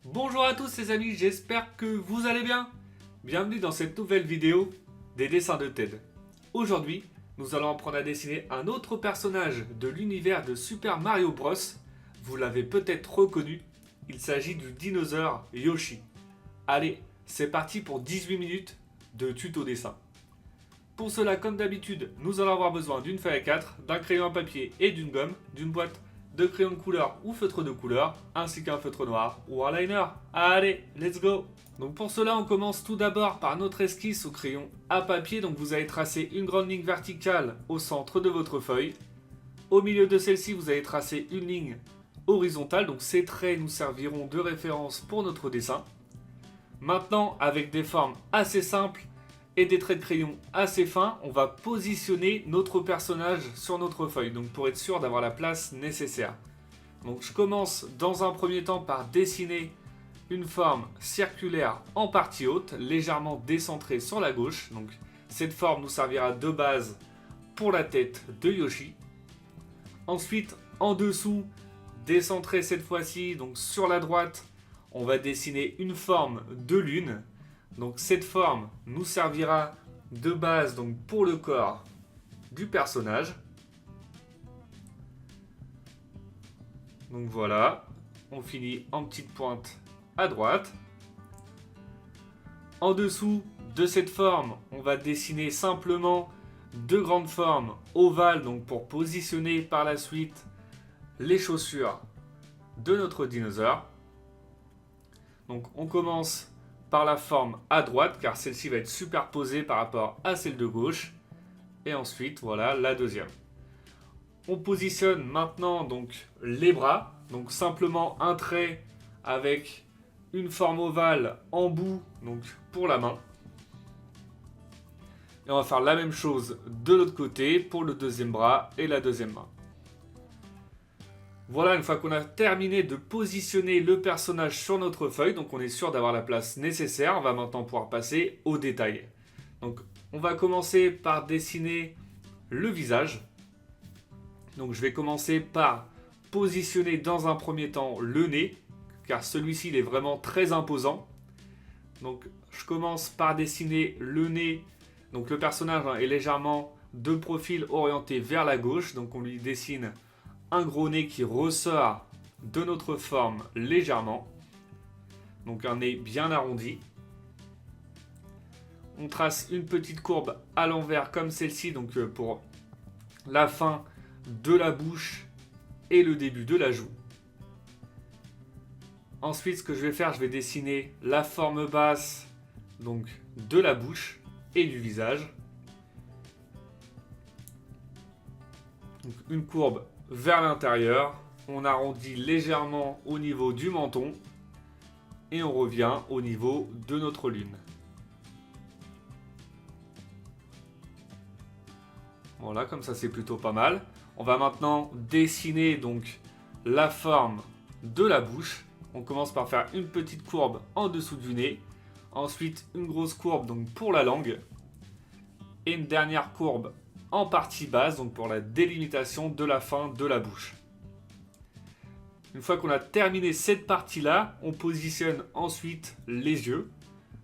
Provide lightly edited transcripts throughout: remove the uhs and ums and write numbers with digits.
Bonjour à tous les amis, j'espère que vous allez bien. Bienvenue dans cette nouvelle vidéo des dessins de Ted. Aujourd'hui, nous allons apprendre à dessiner un autre personnage de l'univers de Super Mario Bros. Vous l'avez peut-être reconnu, il s'agit du dinosaure Yoshi. Allez, c'est parti pour 18 minutes de tuto dessin. Pour cela, comme d'habitude, nous allons avoir besoin d'une feuille A4, d'un crayon à papier et d'une gomme, d'une boîte de crayons de couleur ou feutre de couleur, ainsi qu'un feutre noir ou un liner. Allez, let's go! Donc pour cela, on commence tout d'abord par notre esquisse au crayon à papier. Donc vous allez tracer une grande ligne verticale au centre de votre feuille. Au milieu de celle-ci, vous allez tracer une ligne horizontale. Donc ces traits nous serviront de référence pour notre dessin. Maintenant, avec des formes assez simples et des traits de crayon assez fins, on va positionner notre personnage sur notre feuille, donc pour être sûr d'avoir la place nécessaire. Donc je commence dans un premier temps par dessiner une forme circulaire en partie haute, légèrement décentrée sur la gauche. Donc cette forme nous servira de base pour la tête de Yoshi. Ensuite, en dessous, décentré cette fois-ci, donc sur la droite, on va dessiner une forme de lune. Donc cette forme nous servira de base donc pour le corps du personnage. Donc voilà, on finit en petite pointe à droite. En dessous de cette forme, on va dessiner simplement deux grandes formes ovales donc pour positionner par la suite les chaussures de notre dinosaure. Donc on commence par la forme à droite, car celle-ci va être superposée par rapport à celle de gauche. Et ensuite, voilà la deuxième. On positionne maintenant donc les bras. Donc simplement un trait avec une forme ovale en bout, donc pour la main. Et on va faire la même chose de l'autre côté pour le deuxième bras et la deuxième main. Voilà, une fois qu'on a terminé de positionner le personnage sur notre feuille, donc on est sûr d'avoir la place nécessaire, on va maintenant pouvoir passer au détail. Donc on va commencer par dessiner le visage. Donc je vais commencer par positionner dans un premier temps le nez, car celui-ci il est vraiment très imposant. Donc je commence par dessiner le nez, donc le personnage est légèrement de profil orienté vers la gauche, donc on lui dessine un gros nez qui ressort de notre forme légèrement. Donc un nez bien arrondi. On trace une petite courbe à l'envers comme celle-ci, donc pour la fin de la bouche et le début de la joue. Ensuite, ce que je vais faire, je vais dessiner la forme basse donc de la bouche et du visage. Donc une courbe vers l'intérieur, on arrondit légèrement au niveau du menton et on revient au niveau de notre lune. Voilà, comme ça c'est plutôt pas mal. On va maintenant dessiner donc la forme de la bouche. On commence par faire une petite courbe en dessous du nez, ensuite une grosse courbe donc pour la langue et une dernière courbe en partie basse, donc pour la délimitation de la fin de la bouche. Une fois qu'on a terminé cette partie-là, on positionne ensuite les yeux.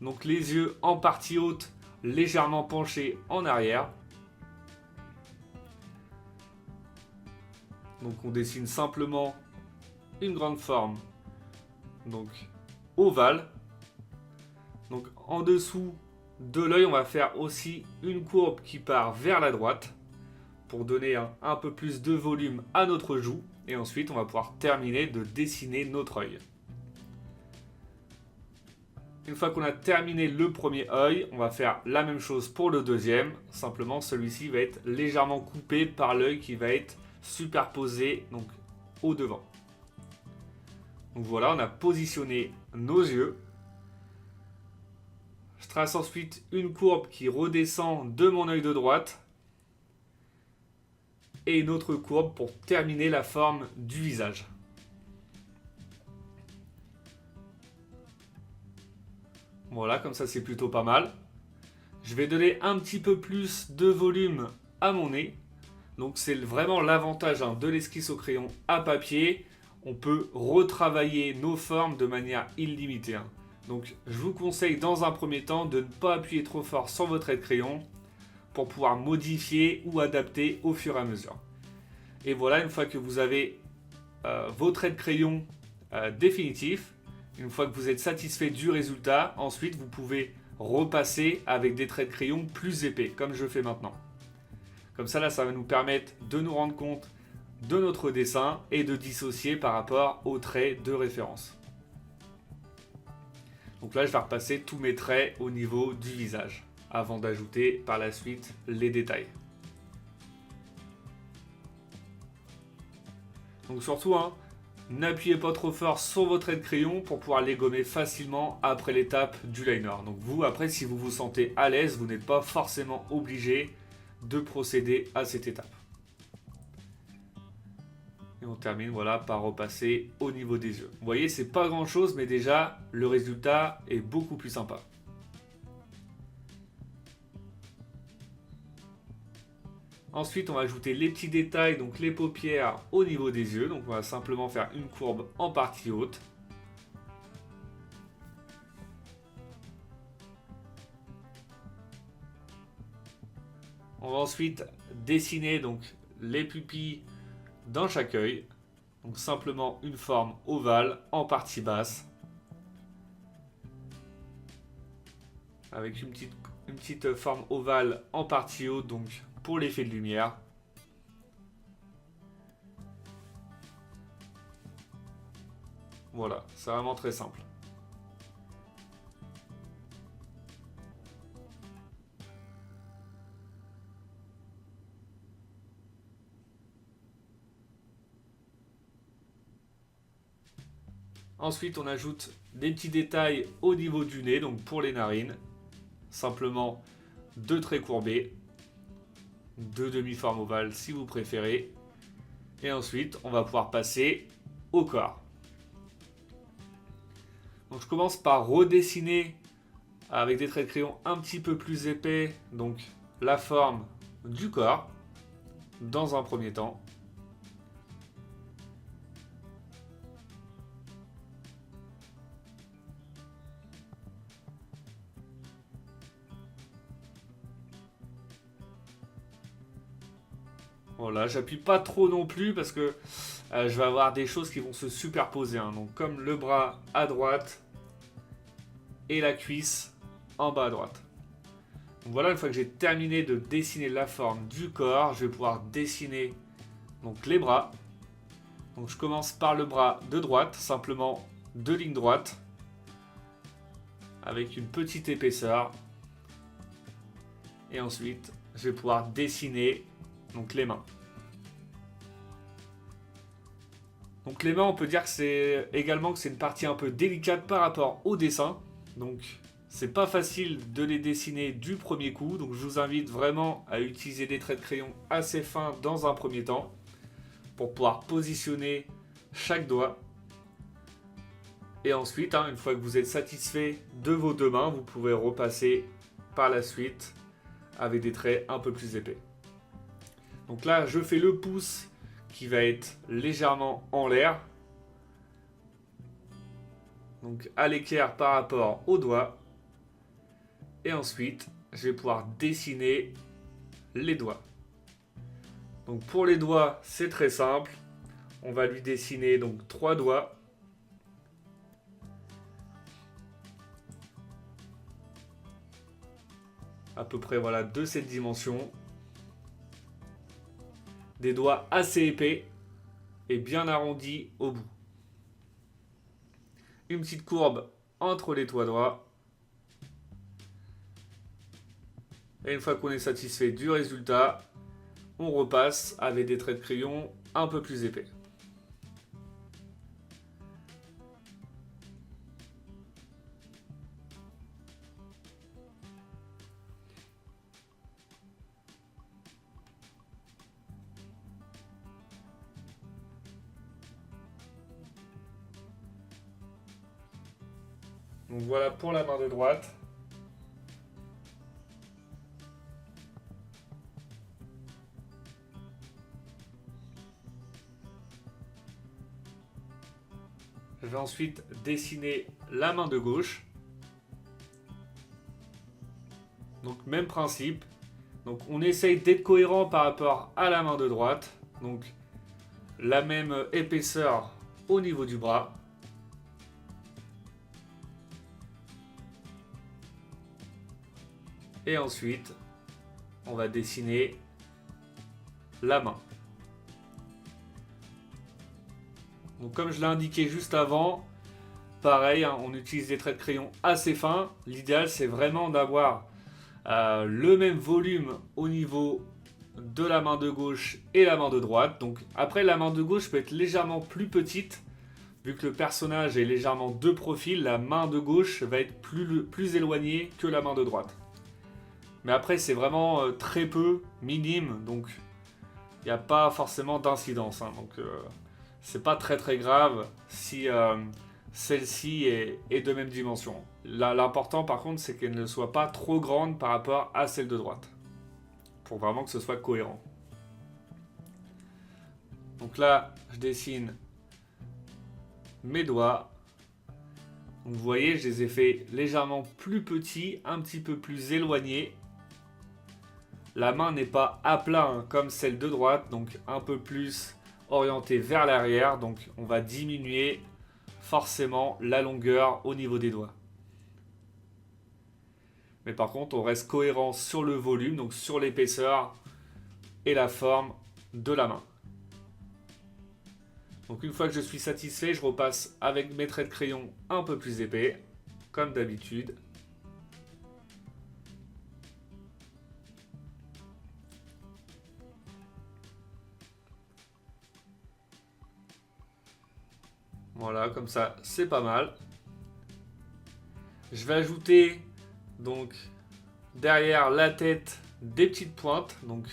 Donc les yeux en partie haute, légèrement penchés en arrière. Donc on dessine simplement une grande forme, donc ovale. Donc en dessous de l'œil, on va faire aussi une courbe qui part vers la droite pour donner un peu plus de volume à notre joue. Et ensuite, on va pouvoir terminer de dessiner notre œil. Une fois qu'on a terminé le premier œil, on va faire la même chose pour le deuxième. Simplement, celui-ci va être légèrement coupé par l'œil qui va être superposé donc au devant. Donc voilà, on a positionné nos yeux. Je trace ensuite une courbe qui redescend de mon œil de droite et une autre courbe pour terminer la forme du visage. Voilà, comme ça c'est plutôt pas mal. Je vais donner un petit peu plus de volume à mon nez. Donc c'est vraiment l'avantage de l'esquisse au crayon à papier. on peut retravailler nos formes de manière illimitée. Donc je vous conseille dans un premier temps de ne pas appuyer trop fort sur votre trait de crayon pour pouvoir modifier ou adapter au fur et à mesure. Et voilà, une fois que vous avez vos traits de crayon définitifs, une fois que vous êtes satisfait du résultat, ensuite vous pouvez repasser avec des traits de crayon plus épais, comme je fais maintenant. Comme ça, là, ça va nous permettre de nous rendre compte de notre dessin et de dissocier par rapport aux traits de référence. Donc là, je vais repasser tous mes traits au niveau du visage, avant d'ajouter par la suite les détails. Donc surtout, n'appuyez pas trop fort sur vos traits de crayon pour pouvoir les gommer facilement après l'étape du liner. Donc vous, après, si vous vous sentez à l'aise, vous n'êtes pas forcément obligé de procéder à cette étape. Et on termine voilà, par repasser au niveau des yeux. Vous voyez, c'est pas grand chose, mais déjà, le résultat est beaucoup plus sympa. Ensuite, on va ajouter les petits détails, donc les paupières au niveau des yeux. Donc on va simplement faire une courbe en partie haute. On va ensuite dessiner donc les pupilles dans chaque œil. Donc simplement une forme ovale en partie basse. Avec une petite forme ovale en partie haute, donc pour l'effet de lumière. Voilà, c'est vraiment très simple. Ensuite, on ajoute des petits détails au niveau du nez, donc pour les narines. Simplement 2 traits courbés, 2 demi-formes ovales si vous préférez. Et ensuite, on va pouvoir passer au corps. Donc je commence par redessiner avec des traits de crayon un petit peu plus épais, donc la forme du corps dans un premier temps. Voilà, j'appuie pas trop non plus parce que je vais avoir des choses qui vont se superposer. Donc comme le bras à droite et la cuisse en bas à droite. Donc voilà, une fois que j'ai terminé de dessiner la forme du corps, je vais pouvoir dessiner donc les bras. Donc je commence par le bras de droite, simplement 2 lignes droites avec une petite épaisseur. Et ensuite, je vais pouvoir dessiner donc les mains. Donc les mains, on peut dire que c'est également que c'est une partie un peu délicate par rapport au dessin. Donc c'est pas facile de les dessiner du premier coup. Donc je vous invite vraiment à utiliser des traits de crayon assez fins dans un premier temps pour pouvoir positionner chaque doigt. Et ensuite, une fois que vous êtes satisfait de vos 2 mains, vous pouvez repasser par la suite avec des traits un peu plus épais. Donc là, je fais le pouce qui va être légèrement en l'air. Donc à l'équerre par rapport au doigt. Et ensuite, je vais pouvoir dessiner les doigts. Donc pour les doigts, c'est très simple. On va lui dessiner donc 3 doigts. À peu près voilà de cette dimension. Des doigts assez épais et bien arrondis au bout. Une petite courbe entre les 3 doigts. Et une fois qu'on est satisfait du résultat, on repasse avec des traits de crayon un peu plus épais. Donc voilà pour la main de droite. vais ensuite dessiner la main de gauche. Donc même principe. Donc on essaye d'être cohérent par rapport à la main de droite. Donc la même épaisseur au niveau du bras. Et ensuite, on va dessiner la main. Donc comme je l'ai indiqué juste avant, pareil, hein, on utilise des traits de crayon assez fins. L'idéal, c'est vraiment d'avoir le même volume au niveau de la main de gauche et la main de droite. Donc après, la main de gauche peut être légèrement plus petite. Vu que le personnage est légèrement de profil, la main de gauche va être plus éloignée que la main de droite. Mais après, c'est vraiment très peu, minime, donc il n'y a pas forcément d'incidence. Hein, donc c'est pas très très grave si celle-ci est de même dimension. L'important par contre, c'est qu'elle ne soit pas trop grande par rapport à celle de droite. Pour vraiment que ce soit cohérent. Donc là, je dessine mes doigts. Donc vous voyez, je les ai fait légèrement plus petits, un petit peu plus éloignés. La main n'est pas à plat hein, comme celle de droite, donc un peu plus orientée vers l'arrière. Donc on va diminuer forcément la longueur au niveau des doigts. Mais par contre, on reste cohérent sur le volume, donc sur l'épaisseur et la forme de la main. Donc une fois que je suis satisfait, je repasse avec mes traits de crayon un peu plus épais, comme d'habitude. Voilà, comme ça, c'est pas mal. Je vais ajouter donc derrière la tête des petites pointes. Donc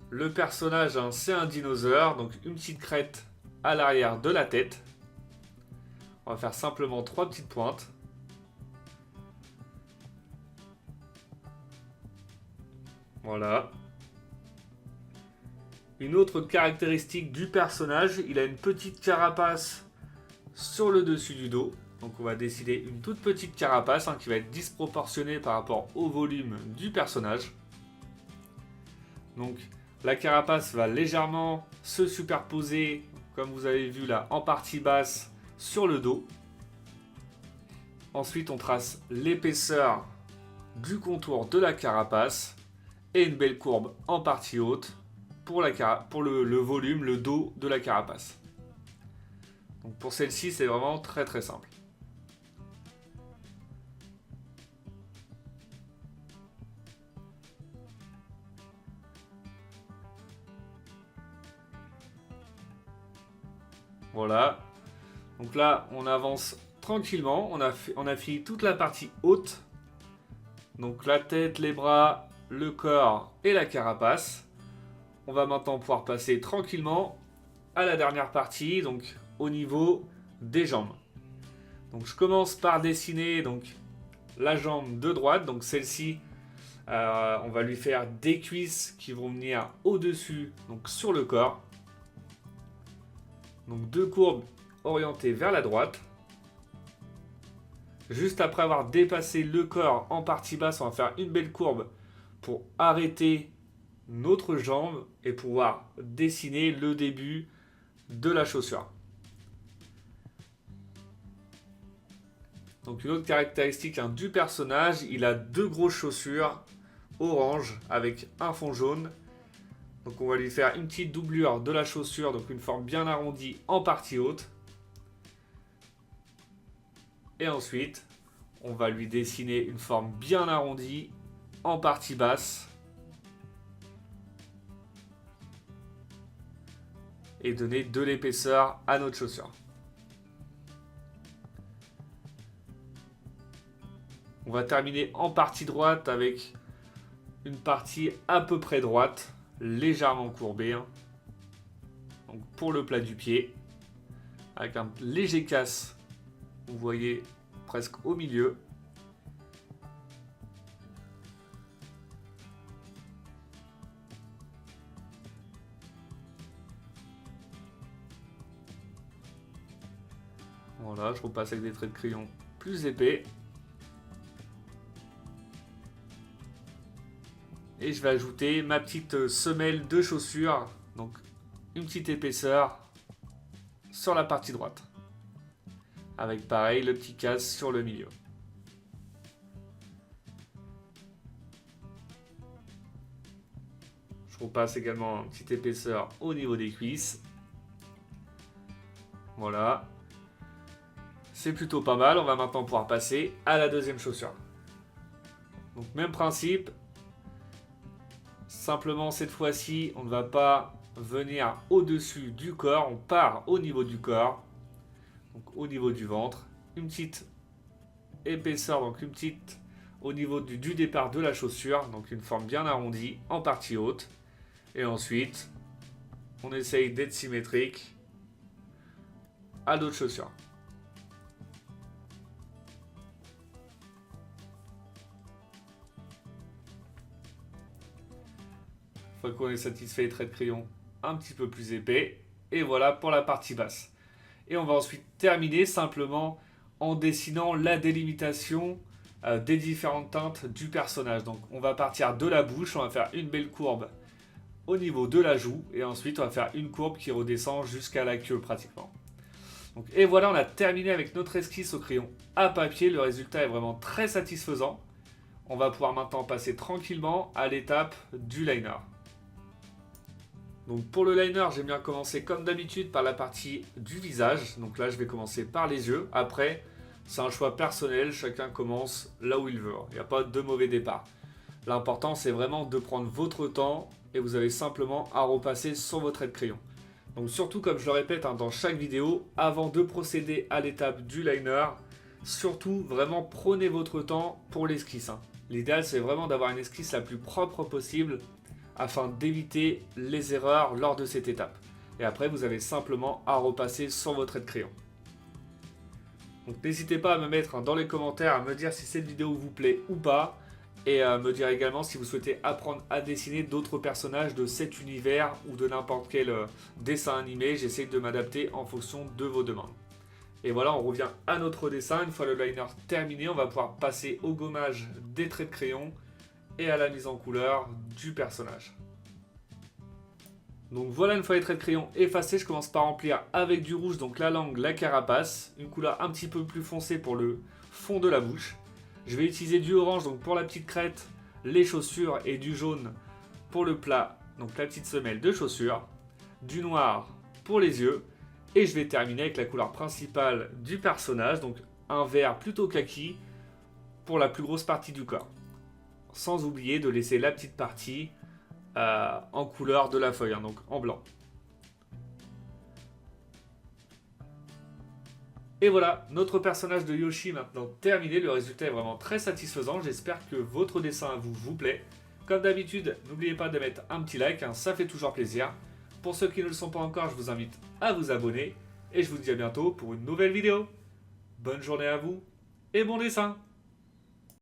le personnage, hein, c'est un dinosaure, donc une petite crête à l'arrière de la tête. On va faire simplement 3 petites pointes. Voilà. Une autre caractéristique du personnage, il a une petite carapace sur le dessus du dos. Donc on va décider une toute petite carapace hein, qui va être disproportionnée par rapport au volume du personnage. Donc la carapace va légèrement se superposer, comme vous avez vu là, en partie basse sur le dos. Ensuite on trace l'épaisseur du contour de la carapace et une belle courbe en partie haute pour le volume, le dos de la carapace. Donc pour celle-ci, c'est vraiment très très simple. Voilà. Donc là, on avance tranquillement. On a fini toute la partie haute. Donc la tête, les bras, le corps et la carapace. On va maintenant pouvoir passer tranquillement à la dernière partie, donc au niveau des jambes. Donc je commence par dessiner donc la jambe de droite, donc celle-ci, on va lui faire des cuisses qui vont venir au-dessus, donc sur le corps. Donc 2 courbes orientées vers la droite. Juste après avoir dépassé le corps en partie basse, on va faire une belle courbe pour arrêter notre jambe et pouvoir dessiner le début de la chaussure. Donc une autre caractéristique hein, du personnage, il a 2 grosses chaussures orange avec un fond jaune. Donc on va lui faire une petite doublure de la chaussure, donc une forme bien arrondie en partie haute. Et ensuite, on va lui dessiner une forme bien arrondie en partie basse. Et donner de l'épaisseur à notre chaussure. On va terminer en partie droite avec une partie à peu près droite, légèrement courbée. Hein. Donc pour le plat du pied, avec un léger casse, vous voyez presque au milieu. Voilà, je repasse avec des traits de crayon plus épais. Et je vais ajouter ma petite semelle de chaussure. Donc une petite épaisseur sur la partie droite. Avec pareil le petit casse sur le milieu. Je repasse également une petite épaisseur au niveau des cuisses. Voilà. C'est plutôt pas mal. On va maintenant pouvoir passer à la deuxième chaussure. Donc même principe. Simplement cette fois-ci, on ne va pas venir au-dessus du corps. On part au niveau du corps. Donc au niveau du ventre. Une petite épaisseur, donc une petite au niveau du départ de la chaussure. Donc une forme bien arrondie en partie haute. Et ensuite, on essaye d'être symétrique à d'autres chaussures. Une fois qu'on est satisfait des traits de crayon un petit peu plus épais. Et voilà pour la partie basse. Et on va ensuite terminer simplement en dessinant la délimitation des différentes teintes du personnage. Donc on va partir de la bouche, on va faire une belle courbe au niveau de la joue et ensuite on va faire une courbe qui redescend jusqu'à la queue pratiquement. Donc, et voilà, on a terminé avec notre esquisse au crayon à papier. Le résultat est vraiment très satisfaisant. On va pouvoir maintenant passer tranquillement à l'étape du liner. Donc pour le liner, j'aime bien commencer comme d'habitude par la partie du visage. Donc là, je vais commencer par les yeux. Après, c'est un choix personnel. Chacun commence là où il veut. Il n'y a pas de mauvais départ. L'important, c'est vraiment de prendre votre temps et vous avez simplement à repasser sur vos traits de crayon. Donc surtout, comme je le répète dans chaque vidéo, avant de procéder à l'étape du liner, surtout vraiment prenez votre temps pour l'esquisse. L'idéal, c'est vraiment d'avoir une esquisse la plus propre possible afin d'éviter les erreurs lors de cette étape. Et après, vous avez simplement à repasser sur vos traits de crayon. Donc n'hésitez pas à me mettre dans les commentaires, à me dire si cette vidéo vous plaît ou pas. Et me dire également si vous souhaitez apprendre à dessiner d'autres personnages de cet univers ou de n'importe quel dessin animé. J'essaie de m'adapter en fonction de vos demandes. Et voilà, on revient à notre dessin. Une fois le liner terminé, on va pouvoir passer au gommage des traits de crayon et à la mise en couleur du personnage. Donc voilà, une fois les traits de crayon effacés, je commence par remplir avec du rouge, donc la langue, la carapace, une couleur un petit peu plus foncée pour le fond de la bouche. Je vais utiliser du orange donc pour la petite crête, les chaussures et du jaune pour le plat, donc la petite semelle de chaussures, du noir pour les yeux et je vais terminer avec la couleur principale du personnage, donc un vert plutôt kaki pour la plus grosse partie du corps. Sans oublier de laisser la petite partie en couleur de la feuille, donc en blanc. Et voilà, notre personnage de Yoshi maintenant terminé. Le résultat est vraiment très satisfaisant. J'espère que votre dessin à vous plaît. Comme d'habitude, n'oubliez pas de mettre un petit like, ça fait toujours plaisir. Pour ceux qui ne le sont pas encore, je vous invite à vous abonner. Et je vous dis à bientôt pour une nouvelle vidéo. Bonne journée à vous et bon dessin!